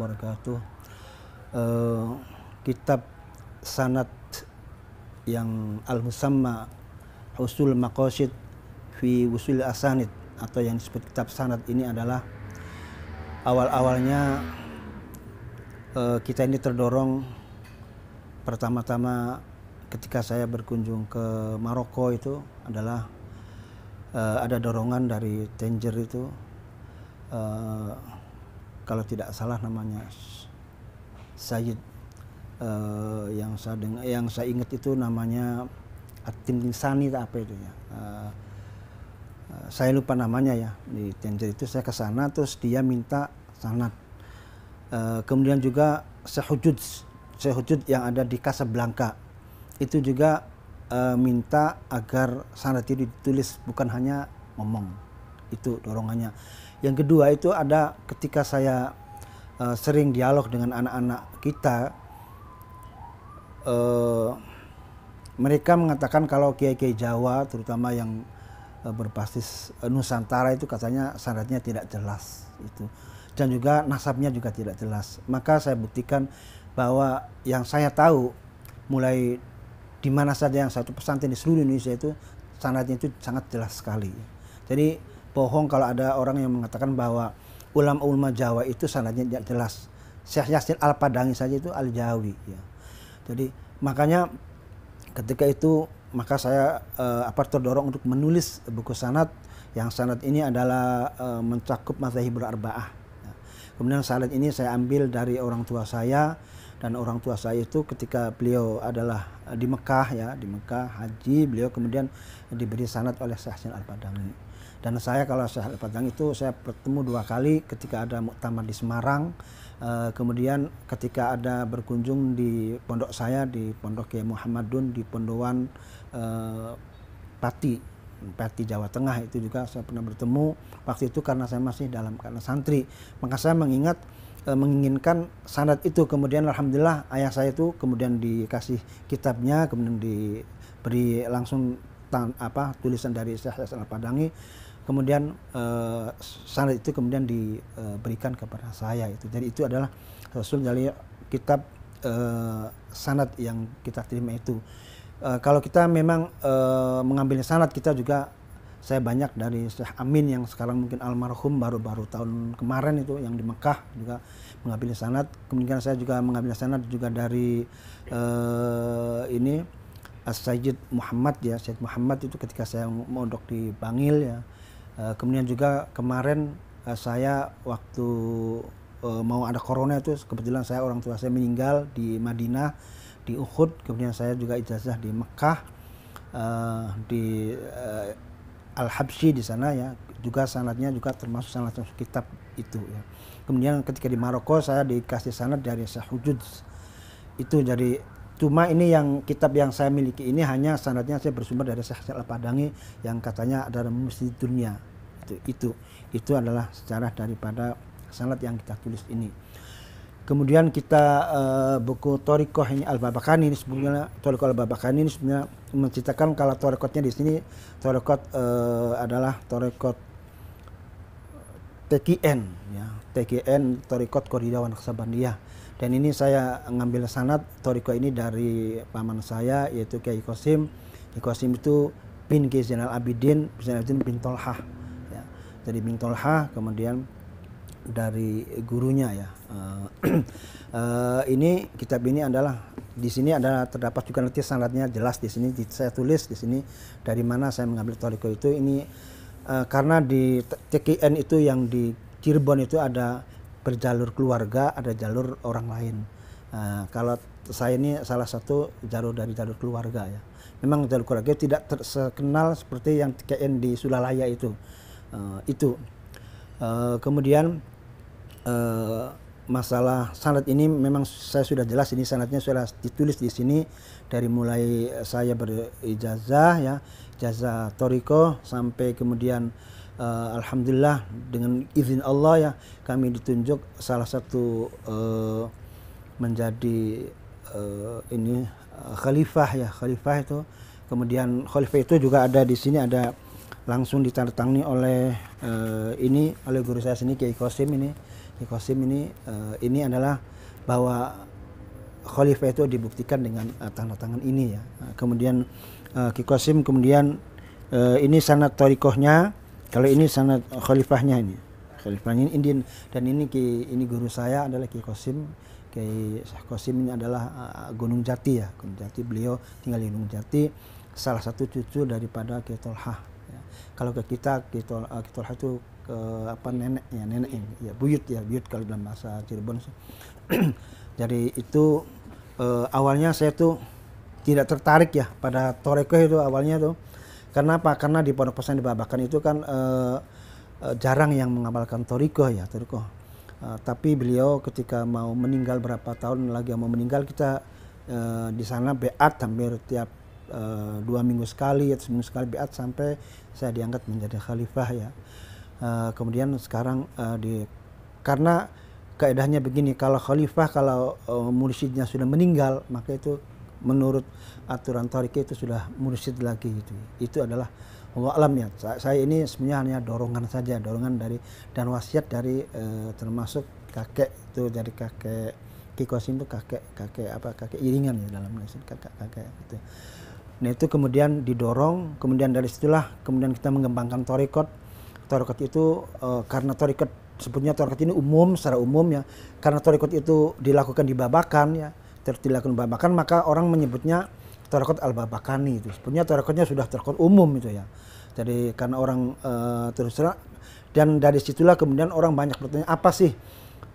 wabarakatuh. Kitab sanad yang al-musamma Husul Maqasid fi Wusul Asanid atau yang disebut kitab sanad ini adalah awal-awalnya kita ini terdorong pertama-tama ketika saya berkunjung ke Maroko itu adalah ada dorongan dari Tangier itu, kalau tidak salah namanya Sayyid, yang saya ingat itu namanya At-Tinsani apa itu ya, saya lupa namanya ya. Di Tangier itu saya ke sana, terus dia minta sanad. Kemudian juga Syekh Hujud yang ada di Casablanca itu juga minta agar sanad itu ditulis, bukan hanya ngomong. Itu dorongannya. Yang kedua itu ada ketika saya sering dialog dengan anak-anak kita, mereka mengatakan kalau kiai-kiai Jawa terutama yang berbasis Nusantara itu katanya sanadnya tidak jelas itu, dan juga nasabnya juga tidak jelas. Maka saya buktikan bahwa yang saya tahu mulai di mana saja yang satu pesantren di seluruh Indonesia itu sanadnya itu sangat jelas sekali. Jadi bohong kalau ada orang yang mengatakan bahwa ulama-ulama Jawa itu sanadnya tidak jelas. Syekh Yasin Al-Padangi saja itu Al-Jawi ya. Jadi makanya ketika itu maka saya terdorong untuk menulis buku sanad, yang sanad ini adalah mencakup mazhabul arba'ah. Ya. Kemudian sanad ini saya ambil dari orang tua saya, dan orang tua saya itu ketika beliau adalah di Mekah ya, di Mekah haji, beliau kemudian diberi sanad oleh Syekh Yasin Al-Padangi. Dan saya kalau Syekh Al-Padangi itu saya bertemu 2 kali ketika ada muktamar di Semarang. Kemudian ketika ada berkunjung di pondok saya di Pondok Kiai Muhammadun di Pondowan Pati Jawa Tengah, itu juga saya pernah bertemu waktu itu karena saya masih dalam karena santri. Maka saya menginginkan sanad itu. Kemudian alhamdulillah ayah saya itu kemudian dikasih kitabnya, kemudian diberi langsung tulisan dari Syekh Yasin Al-Padangi. Kemudian sanad itu kemudian diberikan kepada saya itu. Jadi itu adalah Rasul dari kitab sanad yang kita terima itu. Kalau kita memang mengambil sanad, kita juga saya banyak dari Syekh Amin yang sekarang mungkin almarhum, baru tahun kemarin itu yang di Mekah juga mengambil sanad. Kemudian saya juga mengambil sanad juga dari Sayyid Muhammad ya, Sayyid Muhammad itu ketika saya mondok di Bangil ya. Kemudian juga kemarin saya waktu mau ada corona itu kebetulan orang tua saya meninggal di Madinah, di Uhud. Kemudian saya juga ijazah di Mekah, di Al-Habsyi di sana ya, juga sanadnya juga termasuk sanad kitab itu ya. Kemudian ketika di Maroko saya dikasih sanad dari Syekh Hujud itu. Jadi cuma ini yang kitab yang saya miliki ini hanya sanadnya saya bersumber dari Syekh Al-Padangi yang katanya ada mesti dunia. Itu adalah sejarah daripada sanad yang kita tulis ini. Kemudian kita buku Thariqah ini Al-Babakani ini sebenarnya Thariqah Al-Babakani ini sebenarnya menceritakan kalau thariqatnya di sini thariqat adalah thariqat TKN ya, TKN Thariqat Qoridah Naqsabandiyah. Dan ini saya ngambil sanad thariqah ini dari paman saya yaitu Kiai Qasim. Kiai Qasim itu bin Kiai Zainal Abidin bin Tolhah ya. Jadi bin Tolhah kemudian dari gurunya ya. Ini kitab ini adalah di sini ada terdapat juga nanti sanadnya jelas di sini saya tulis di sini dari mana saya mengambil thariqah itu. Ini karena di TKN itu yang di Cirebon itu ada berjalur keluarga, ada jalur orang lain. Kalau saya ini salah satu jalur dari jalur keluarga ya. Memang jalur keluarga tidak terkenal seperti yang TKN di Sulalaya itu. Kemudian masalah sanad ini memang saya sudah jelas, ini sanadnya sudah ditulis di sini dari mulai saya berijazah ya, ijazah thariqah sampai kemudian alhamdulillah dengan izin Allah ya kami ditunjuk salah satu menjadi khalifah ya, khalifah itu. Kemudian khalifah itu juga ada di sini, ada langsung ditandatangani oleh oleh guru saya sini Kiai Qasim ini. Ki Qasim ini adalah bahwa khalifah itu dibuktikan dengan tanda tangan ini ya. Kemudian Ki Qasim kemudian ini sanad thariqahnya, kalau ini sanad khalifahnya ini. Khalifahnya ini dan ini guru saya adalah Ki Qasim. Kiai Syekh Qasim ini adalah Gunung Jati ya, Gunung Jati, beliau tinggal di Gunung Jati, salah satu cucu daripada Kiai Tolhah. Ya. Kalau ke kita Kiai Tolhah itu nenek ya, buyut kalau dalam bahasa Cirebon. Jadi itu awalnya saya tuh tidak tertarik ya pada thariqah itu awalnya tuh. Karena apa? Karena di Pondok Pesantren di Babakan itu kan jarang yang mengamalkan thariqah ya, thariqah. Tapi beliau ketika mau meninggal berapa tahun lagi mau meninggal, kita di sana beat hampir tiap 2 minggu sekali atau seminggu sekali beat sampai saya diangkat menjadi khalifah ya. Kemudian sekarang karena kaedahnya begini, kalau khalifah kalau mursyidnya sudah meninggal maka itu menurut aturan thariqah itu sudah mursyid lagi gitu. Itu adalah Allah alam ya. Saya ini sebenarnya hanya dorongan saja, dorongan dari dan wasiat dari termasuk kakek itu, dari kakek Ki Qasim itu kakek iringan ya dalam kakek itu. Nah itu kemudian didorong, kemudian dari situlah kemudian kita mengembangkan thariqat. Thariqat itu karena thariqat sebetulnya thariqat ini umum, secara umum ya. Karena thariqat itu dilakukan di Babakan ya, dilakukan di Babakan, maka orang menyebutnya thariqat al-Babakani itu. Sebenarnya thariqatnya sudah thariqat umum itu ya. Jadi karena orang terus terang, dan dari situlah kemudian orang banyak bertanya, apa sih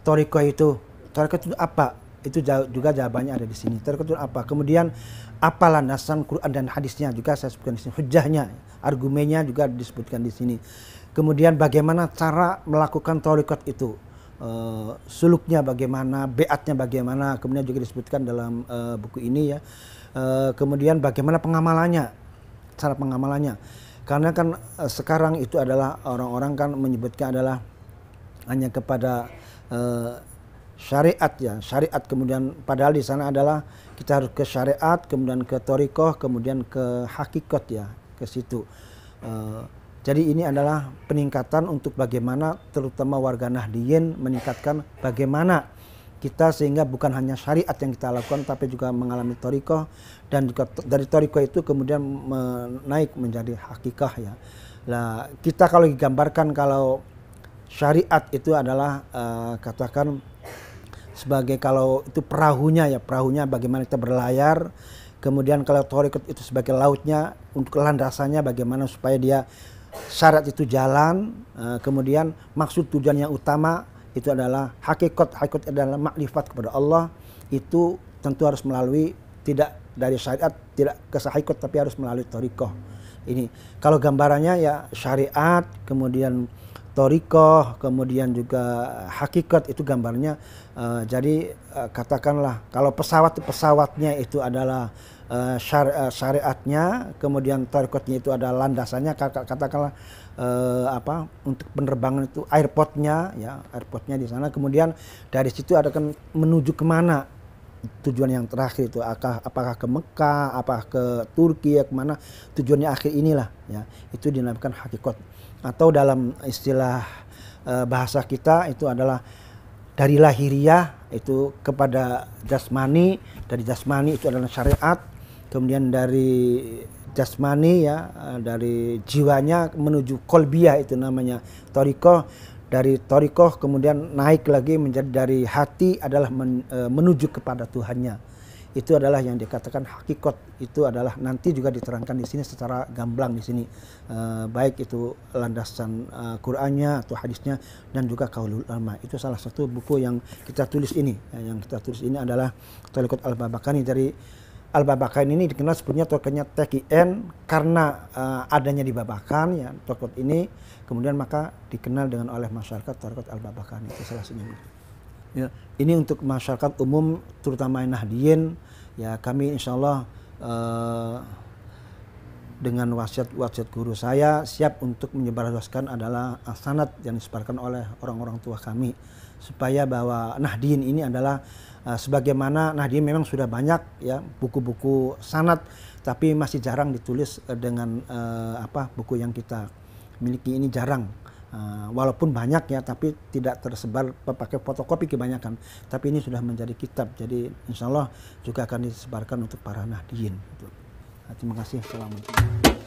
thariqah itu? Thariqah itu apa? Itu juga jawabannya ada di sini. Thariqah itu apa? Kemudian apa landasan Quran dan hadisnya juga saya sebutkan di sini. Hujjahnya, argumennya juga disebutkan di sini. Kemudian bagaimana cara melakukan thariqat itu? Suluknya bagaimana, beatnya bagaimana, kemudian juga disebutkan dalam buku ini ya. Kemudian bagaimana pengamalannya, cara pengamalannya. Karena kan sekarang itu adalah orang-orang kan menyebutkan adalah hanya kepada syariat ya, syariat, kemudian padahal di sana adalah kita harus ke syariat, kemudian ke thariqah, kemudian ke hakikat ya, ke situ. Jadi ini adalah peningkatan untuk bagaimana terutama warga Nahdliyin meningkatkan bagaimana kita sehingga bukan hanya syariat yang kita lakukan tapi juga mengalami thariqah, dan juga dari thariqah itu kemudian naik menjadi hakikah ya. Nah, kita kalau digambarkan kalau syariat itu adalah katakan sebagai kalau itu perahunya ya, perahunya bagaimana kita berlayar. Kemudian kalau thariqah itu sebagai lautnya, untuk landasannya bagaimana supaya dia syarat itu jalan. Kemudian maksud tujuan yang utama itu adalah hakikat adalah makrifat kepada Allah. Itu tentu harus melalui tidak dari syariat, tidak ke hakikat, tapi harus melalui thariqah. Ini kalau gambarannya ya syariat, kemudian thariqah, kemudian juga hakikat, itu gambarnya. Jadi katakanlah kalau pesawatnya itu adalah syariatnya, kemudian thariqatnya itu adalah landasannya, katakanlah untuk penerbangan itu airportnya ya, airportnya di sana. Kemudian dari situ ada kan menuju kemana tujuan yang terakhir itu, apakah ke Mekah, apakah ke Turki ya, kemana tujuannya akhir inilah ya, itu dinamakan hakikat. Atau dalam istilah bahasa kita itu adalah dari lahiriah itu kepada jasmani, dari jasmani itu adalah syariat, kemudian dari jasmani ya, dari jiwanya menuju kolbiyah itu namanya thariqah. Dari thariqah kemudian naik lagi menjadi dari hati adalah menuju kepada Tuhannya. Itu adalah yang dikatakan hakikat. Itu adalah nanti juga diterangkan di sini secara gamblang di sini, baik itu landasan Qur'annya atau hadisnya dan juga qaulul ulama. Itu salah satu buku yang kita tulis ini. Yang kita tulis ini adalah Thariqat Al-Babakani. Dari Al-Babakani ini dikenal sebetulnya thariqatnya TKN karena adanya di Babakan ya, thariqat ini kemudian maka dikenal dengan oleh masyarakat Thariqat Al-Babakani. Itu salah satunya. Ya, ini untuk masyarakat umum terutama Nahdliyin ya, kami insyaallah dengan wasiat guru saya siap untuk menyebarluaskan adalah sanad yang disebarkan oleh orang-orang tua kami, supaya bahwa Nahdliyin ini adalah sebagaimana Nahdliyin memang sudah banyak ya buku-buku sanad, tapi masih jarang ditulis dengan buku yang kita miliki ini jarang. Walaupun banyak ya, tapi tidak tersebar pakai fotokopi kebanyakan. Tapi ini sudah menjadi kitab, jadi insya Allah juga akan disebarkan untuk para nahdien. Terima kasih. Assalamualaikum.